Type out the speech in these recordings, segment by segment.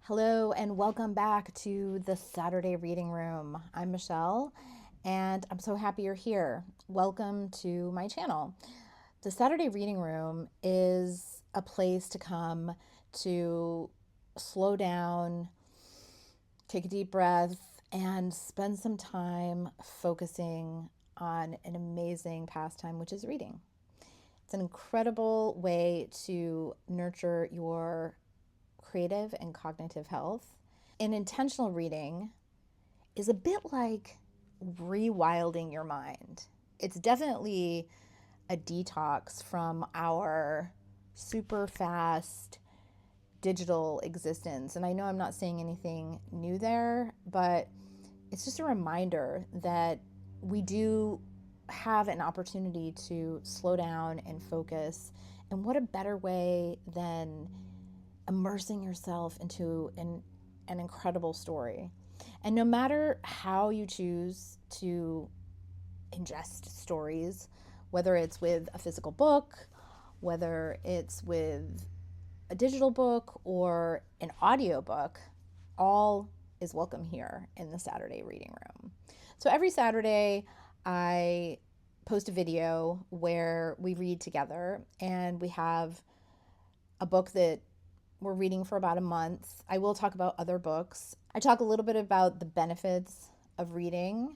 Hello and welcome back to the Saturday Reading Room. I'm Michelle and I'm so happy you're here. Welcome to my channel. The Saturday Reading Room is a place to come to slow down, take a deep breath, and spend some time focusing on an amazing pastime, which is reading. It's an incredible way to nurture your creative and cognitive health. And intentional reading is a bit like rewilding your mind. It's definitely a detox from our super fast digital existence. And I know I'm not saying anything new there, but it's just a reminder that we do have an opportunity to slow down and focus. And what a better way than immersing yourself into an incredible story. And no matter how you choose to ingest stories, whether it's with a physical book, whether it's with a digital book or an audio book, all is welcome here in the Saturday Reading Room. So every Saturday, I post a video where we read together, and we have a book that we're reading for about a month. I will talk about other books. I talk a little bit about the benefits of reading,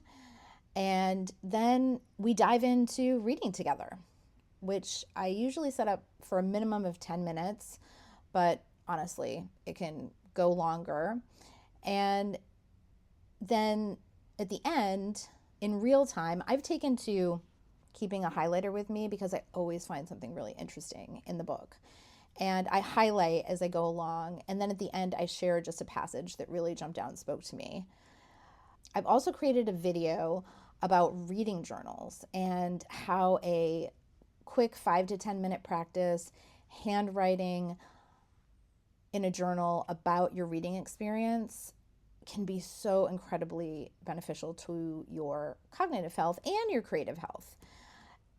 and then we dive into reading together, which I usually set up for a minimum of 10 minutes, but honestly, it can go longer. And then at the end, in real time, I've taken to keeping a highlighter with me because I always find something really interesting in the book. And I highlight as I go along. And then at the end, I share just a passage that really jumped out and spoke to me. I've also created a video about reading journals and how a quick 5 to 10 minute practice, handwriting in a journal about your reading experience can be so incredibly beneficial to your cognitive health and your creative health.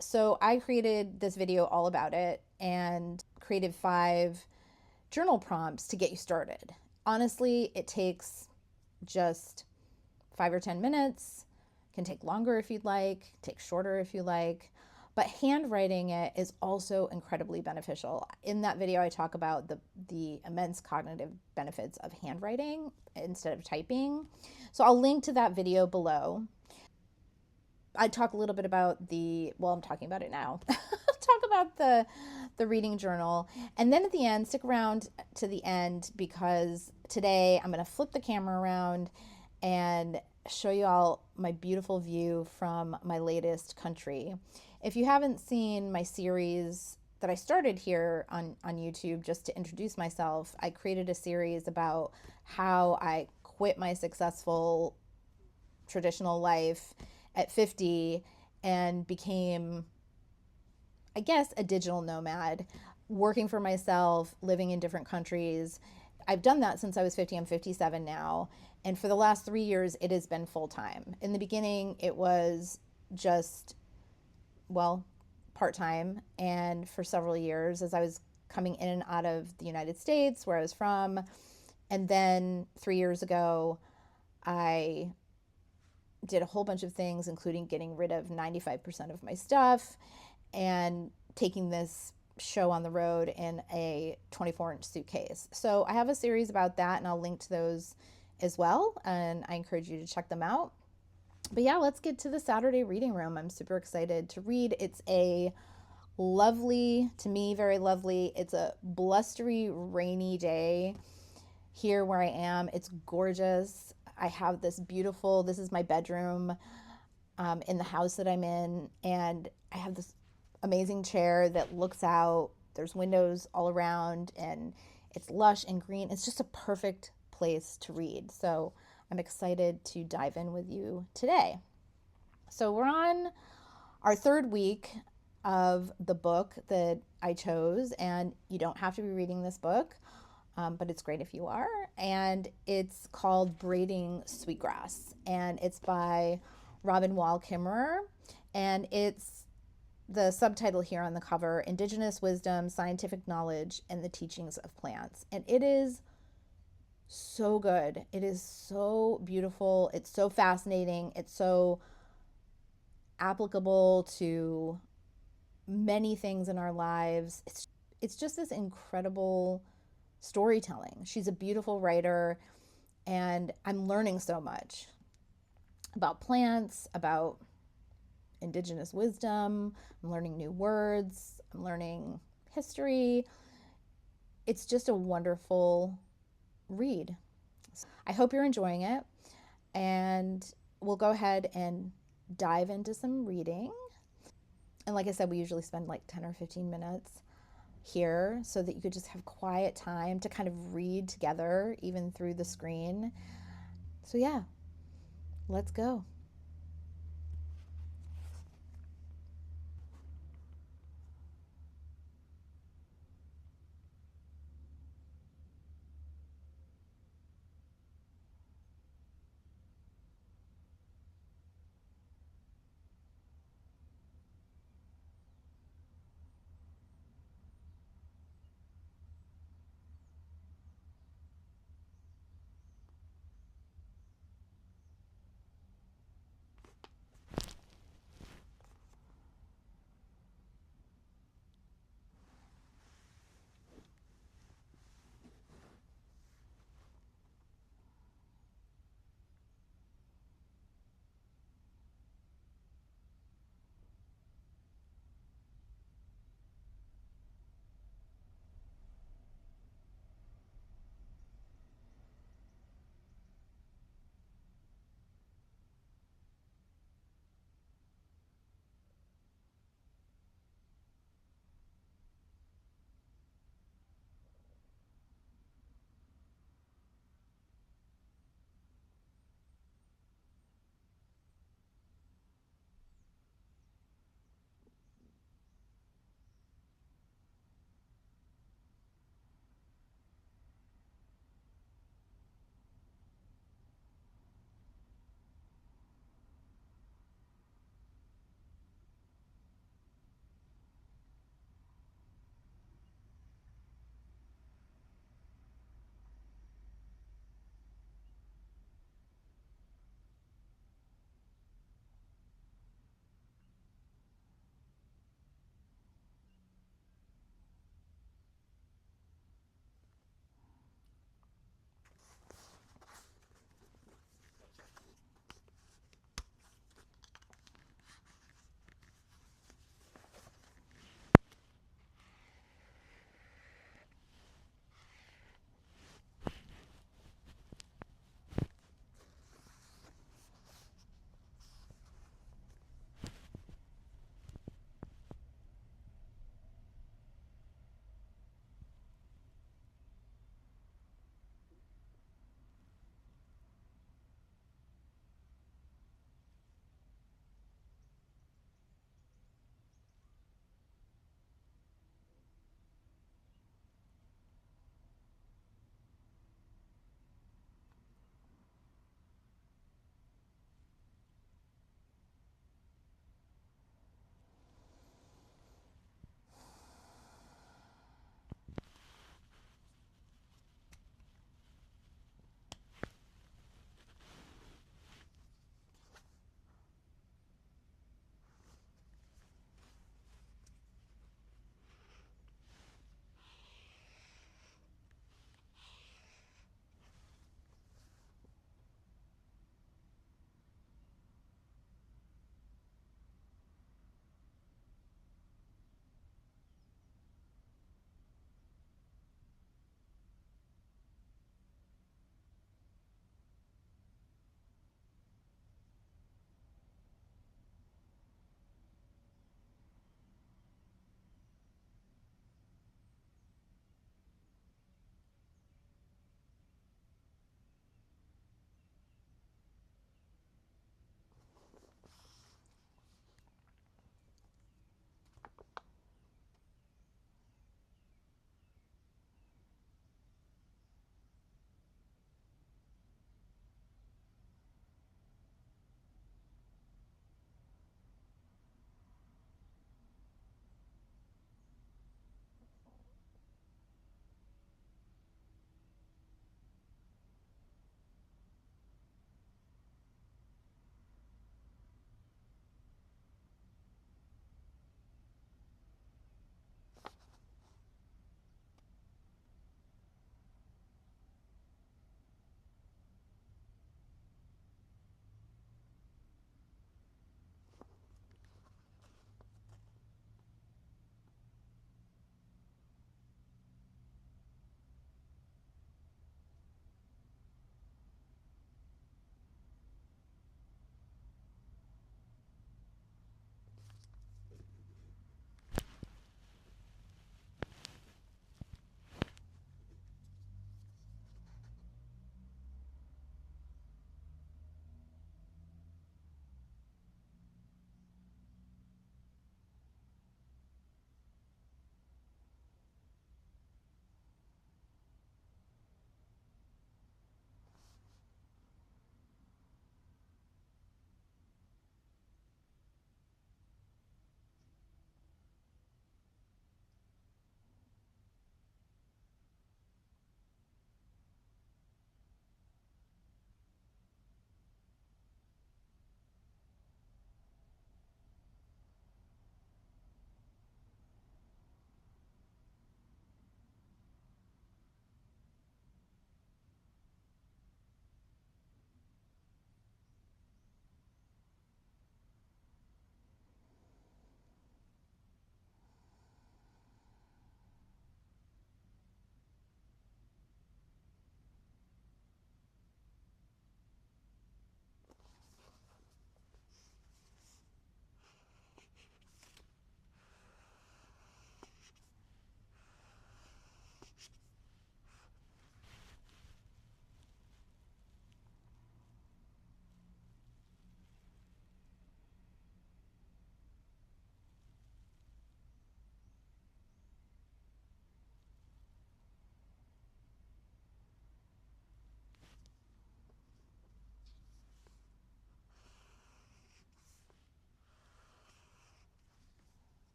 So I created this video all about it and created 5 journal prompts to get you started. Honestly, it takes just 5 or 10 minutes. Can take longer if you'd like, take shorter if you like. But handwriting it is also incredibly beneficial. In that video, I talk about the immense cognitive benefits of handwriting instead of typing. So I'll link to that video below. I talk a little bit about I'm talking about it now. Talk about the reading journal. And then at the end, stick around to the end because today I'm going to flip the camera around and show you all my beautiful view from my latest country. If you haven't seen my series that I started here on YouTube just to introduce myself, I created a series about how I quit my successful traditional life at 50 and became, I guess, a digital nomad, working for myself, living in different countries. I've done that since I was 50. I'm 57 now. And for the last 3 years, it has been full time. In the beginning, it was just, part time. And for several years, as I was coming in and out of the United States, where I was from. And then 3 years ago, I did a whole bunch of things, including getting rid of 95% of my stuff and taking this show on the road in a 24-inch suitcase. So I have a series about that, and I'll link to those as well, and I encourage you to check them out. But yeah, let's get to the Saturday Reading Room. I'm super excited to read. It's a lovely, to me, very lovely. It's a blustery, rainy day here where I am. It's gorgeous. I have this is my bedroom in the house that I'm in, and I have this amazing chair that looks out. There's windows all around, and it's lush and green. It's just a perfect place to read. So I'm excited to dive in with you today. So we're on our 3rd week of the book that I chose, and you don't have to be reading this book. But it's great if you are. And it's called Braiding Sweetgrass. And it's by Robin Wall Kimmerer. And it's the subtitle here on the cover, Indigenous Wisdom, Scientific Knowledge, and the Teachings of Plants. And it is so good. It is so beautiful. It's so fascinating. It's so applicable to many things in our lives. It's just this incredible storytelling. She's a beautiful writer, and I'm learning so much about plants, about indigenous wisdom. I'm learning new words. I'm learning history. It's just a wonderful read. I hope you're enjoying it, and we'll go ahead and dive into some reading. And like I said, we usually spend like 10 or 15 minutes here so that you could just have quiet time to kind of read together, even through the screen. So, yeah, let's go.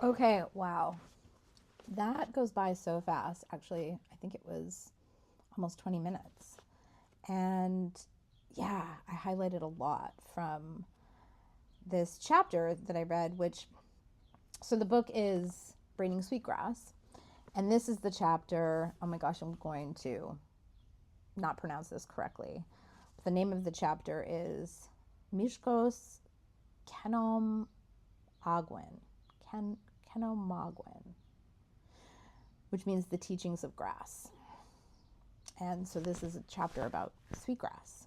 Okay, wow. That goes by so fast. Actually, I think it was almost 20 minutes. And yeah, I highlighted a lot from this chapter that I read, which, so the book is Braiding Sweetgrass. And this is the chapter, oh my gosh, I'm going to not pronounce this correctly. But the name of the chapter is Mishkos Kenom Aguen. Kenomaguen, which means the teachings of grass. And so this is a chapter about sweetgrass.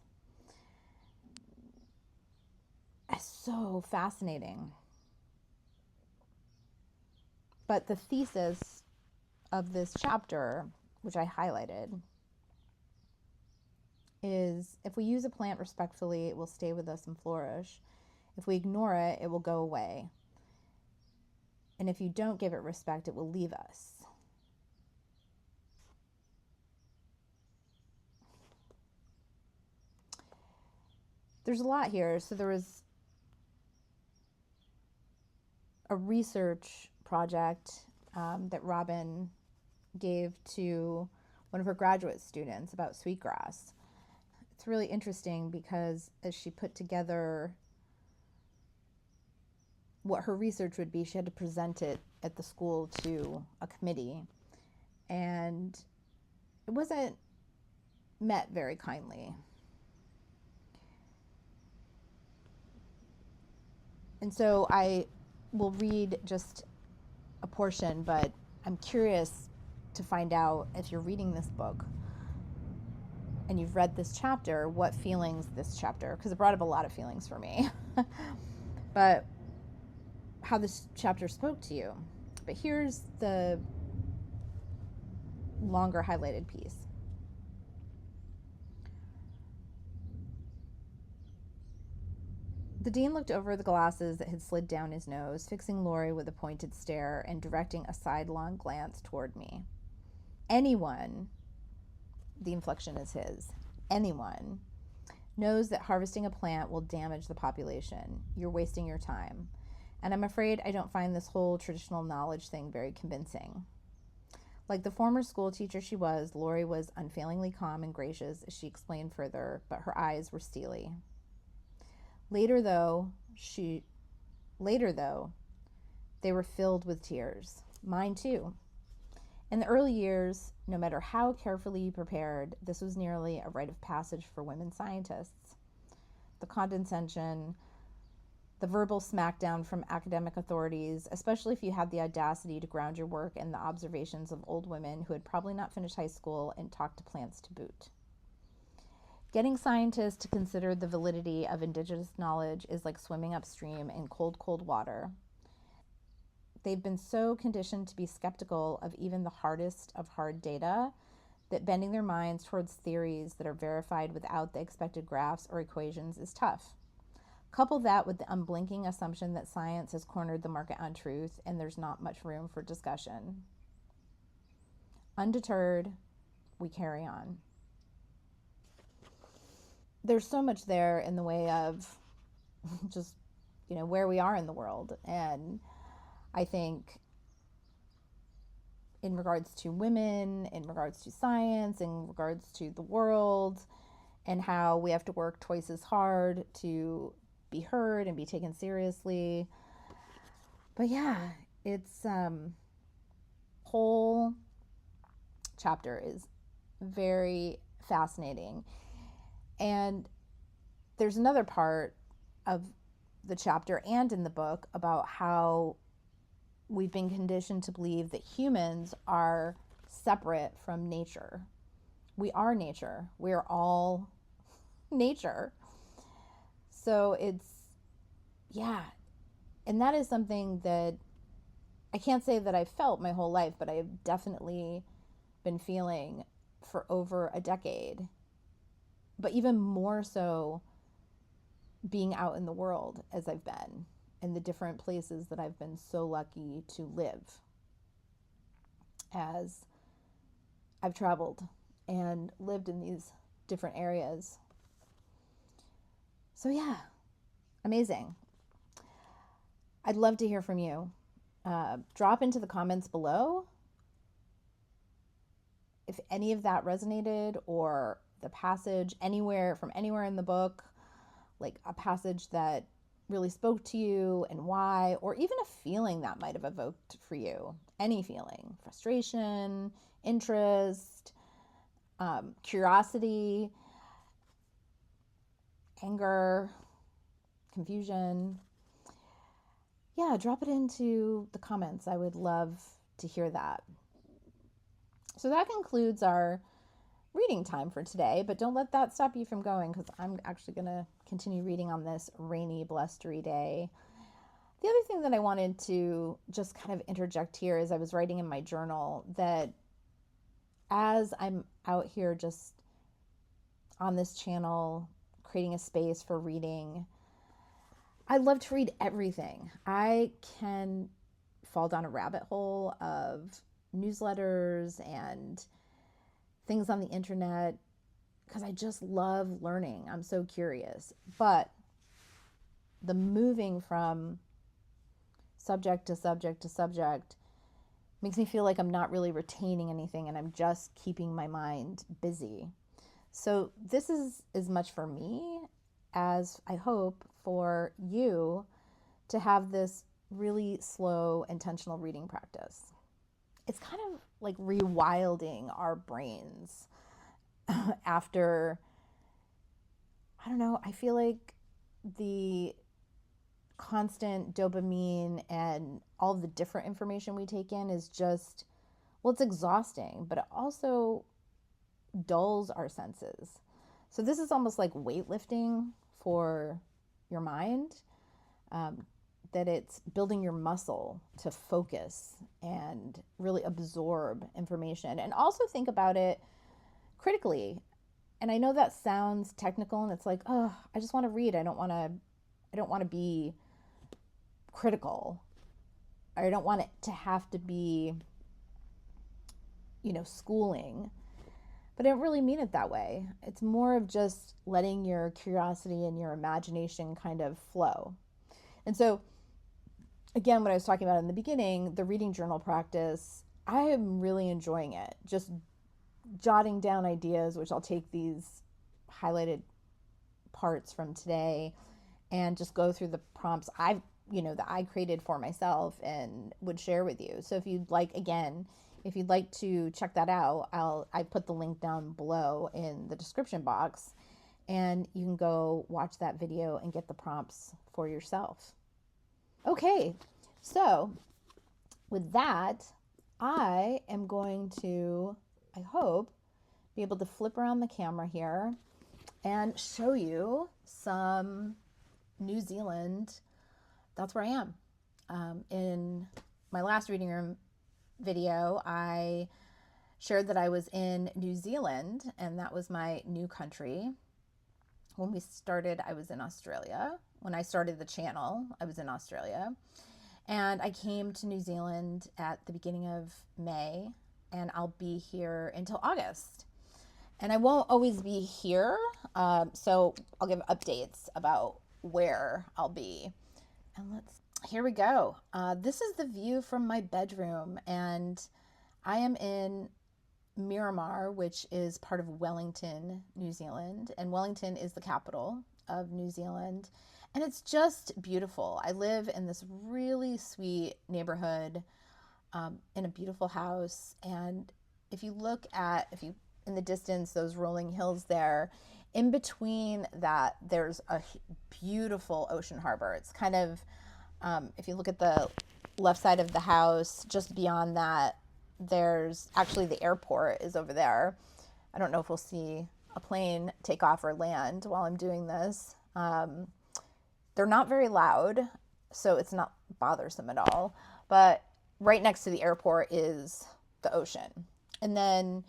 It's so fascinating. But the thesis of this chapter, which I highlighted, is if we use a plant respectfully, it will stay with us and flourish. If we ignore it, it will go away. And if you don't give it respect, it will leave us. There's a lot here. So there was a research project that Robin gave to one of her graduate students about sweetgrass. It's really interesting because as she put together what her research would be, she had to present it at the school to a committee, and it wasn't met very kindly. And so I will read just a portion, but I'm curious to find out, if you're reading this book and you've read this chapter, what feelings this chapter, because it brought up a lot of feelings for me, but how this chapter spoke to you. But here's the longer highlighted piece. The dean looked over the glasses that had slid down his nose, fixing Laurie with a pointed stare and directing a sidelong glance toward me. Anyone, the inflection is his, anyone knows that harvesting a plant will damage the population. You're wasting your time. And I'm afraid I don't find this whole traditional knowledge thing very convincing. Like the former school teacher she was, Laurie was unfailingly calm and gracious as she explained further, but her eyes were steely. Later, though, they were filled with tears. Mine, too. In the early years, no matter how carefully you prepared, this was nearly a rite of passage for women scientists. The condescension, the verbal smackdown from academic authorities, especially if you had the audacity to ground your work in the observations of old women who had probably not finished high school and talked to plants to boot. Getting scientists to consider the validity of indigenous knowledge is like swimming upstream in cold, cold water. They've been so conditioned to be skeptical of even the hardest of hard data that bending their minds towards theories that are verified without the expected graphs or equations is tough. Couple that with the unblinking assumption that science has cornered the market on truth and there's not much room for discussion. Undeterred, we carry on. There's so much there in the way of just, where we are in the world. And I think in regards to women, in regards to science, in regards to the world, and how we have to work twice as hard to be heard and be taken seriously. But yeah, it's whole chapter is very fascinating. And there's another part of the chapter and in the book about how we've been conditioned to believe that humans are separate from nature. We are nature. We are all nature. So yeah. And that is something that I can't say that I've felt my whole life, but I have definitely been feeling for over a decade. But even more so being out in the world as I've been, in the different places that I've been so lucky to live as I've traveled and lived in these different areas. So yeah, amazing. I'd love to hear from you. Drop into the comments below if any of that resonated, or the passage from anywhere in the book, like a passage that really spoke to you and why, or even a feeling that might have evoked for you. Any feeling: frustration, interest, curiosity, anger, confusion. Yeah, drop it into the comments. I would love to hear that. So that concludes our reading time for today, but don't let that stop you from going, because I'm actually going to continue reading on this rainy, blustery day. The other thing that I wanted to just kind of interject here is I was writing in my journal that as I'm out here just on this channel, creating a space for reading, I love to read everything. I can fall down a rabbit hole of newsletters and things on the internet because I just love learning. I'm so curious. But the moving from subject to subject to subject makes me feel like I'm not really retaining anything and I'm just keeping my mind busy. So this is as much for me as I hope for you to have this really slow, intentional reading practice. It's kind of like rewilding our brains after, I don't know, I feel like the constant dopamine and all the different information we take in is just, well, it's exhausting, but it also dulls our senses. So this is almost like weightlifting for your mind, that it's building your muscle to focus and really absorb information and also think about it critically. And I know that sounds technical and it's like, oh, I just want to read. I don't want to be critical. I don't want it to have to be, schooling. But I don't really mean it that way. It's more of just letting your curiosity and your imagination kind of flow. And so, again, what I was talking about in the beginning, the reading journal practice, I am really enjoying it. Just jotting down ideas, which I'll take these highlighted parts from today and just go through the prompts that I created for myself and would share with you. So if you'd like to check that out, I put the link down below in the description box, and you can go watch that video and get the prompts for yourself. Okay, so with that, I am going to, I hope, be able to flip around the camera here and show you some New Zealand. That's where I am. In my last reading room video, I shared that I was in New Zealand, and that was my new country. When we started, I was in Australia. When I started the channel, I was in Australia. And I came to New Zealand at the beginning of May, and I'll be here until August. And I won't always be here, so I'll give updates about where I'll be. And here we go. This is the view from my bedroom, and I am in Miramar, which is part of Wellington, New Zealand. And Wellington is the capital of New Zealand. And it's just beautiful. I live in this really sweet neighborhood, in a beautiful house. And if you in the distance, those rolling hills there, in between that, there's a beautiful ocean harbor. It's kind of, if you look at the left side of the house, just beyond that, there's actually the airport is over there. I don't know if we'll see a plane take off or land while I'm doing this. They're not very loud, so it's not bothersome at all. But right next to the airport is the ocean. And then,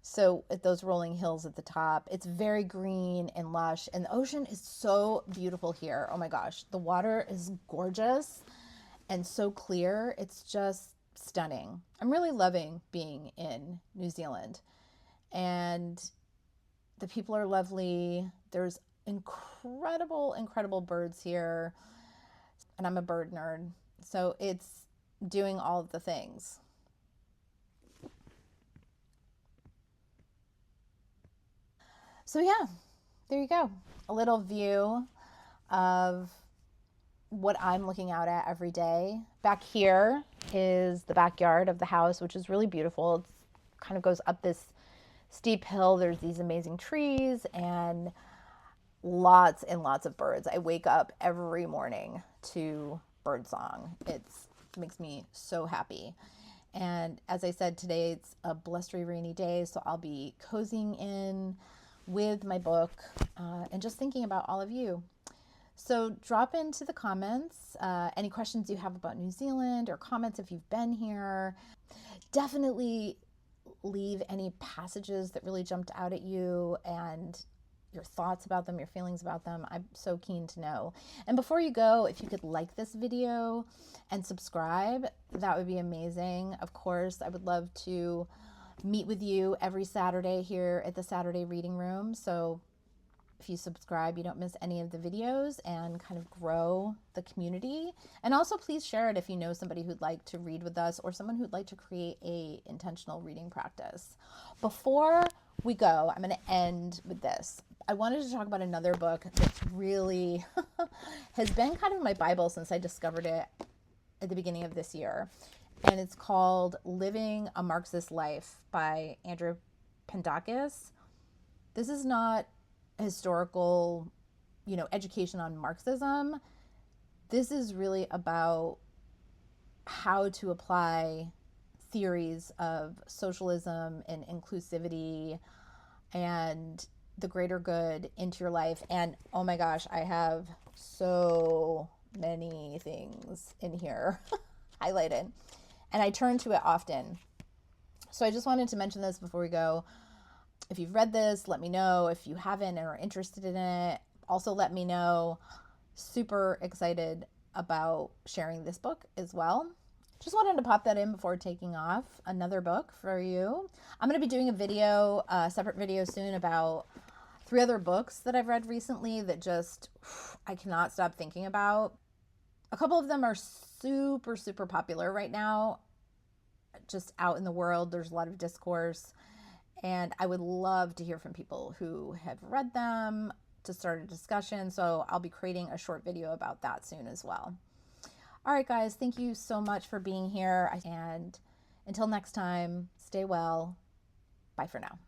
so at those rolling hills at the top, it's very green and lush. And the ocean is so beautiful here. Oh my gosh, the water is gorgeous and so clear. It's just stunning. I'm really loving being in New Zealand. And the people are lovely. There's incredible birds here. And I'm a bird nerd. So it's doing all of the things. So yeah, there you go. A little view of what I'm looking out at every day. Back here is the backyard of the house, which is really beautiful. It kind of goes up this steep hill. There's these amazing trees and lots and lots of birds. I wake up every morning to bird song. It makes me so happy. And as I said, today it's a blustery, rainy day, so I'll be cozying in with my book and just thinking about all of you. So drop into the comments any questions you have about New Zealand, or comments if you've been here. Definitely leave any passages that really jumped out at you and your thoughts about them, your feelings about them. I'm so keen to know. And before you go, if you could like this video and subscribe, that would be amazing. Of course, I would love to meet with you every Saturday here at the Saturday Reading Room. So if you subscribe, you don't miss any of the videos and kind of grow the community. And also please share it if you know somebody who'd like to read with us, or someone who'd like to create a intentional reading practice. Before we go, I'm going to end with this. I wanted to talk about another book that's really has been kind of my Bible since I discovered it at the beginning of this year. And it's called Living a Marxist Life by Andrew Pendakis. This is not historical, education on Marxism. This is really about how to apply theories of socialism and inclusivity and the greater good into your life. And oh my gosh, I have so many things in here highlighted, and I turn to it often. So I just wanted to mention this before we go. If you've read this, let me know. If you haven't and are interested in it, also let me know. Super excited about sharing this book as well. Just wanted to pop that in before taking off. Another book for you. I'm going to be doing a separate video soon about 3 other books that I've read recently that just I cannot stop thinking about. A couple of them are super, super popular right now, just out in the world. There's a lot of discourse. And I would love to hear from people who have read them to start a discussion. So I'll be creating a short video about that soon as well. All right, guys, thank you so much for being here. And until next time, stay well. Bye for now.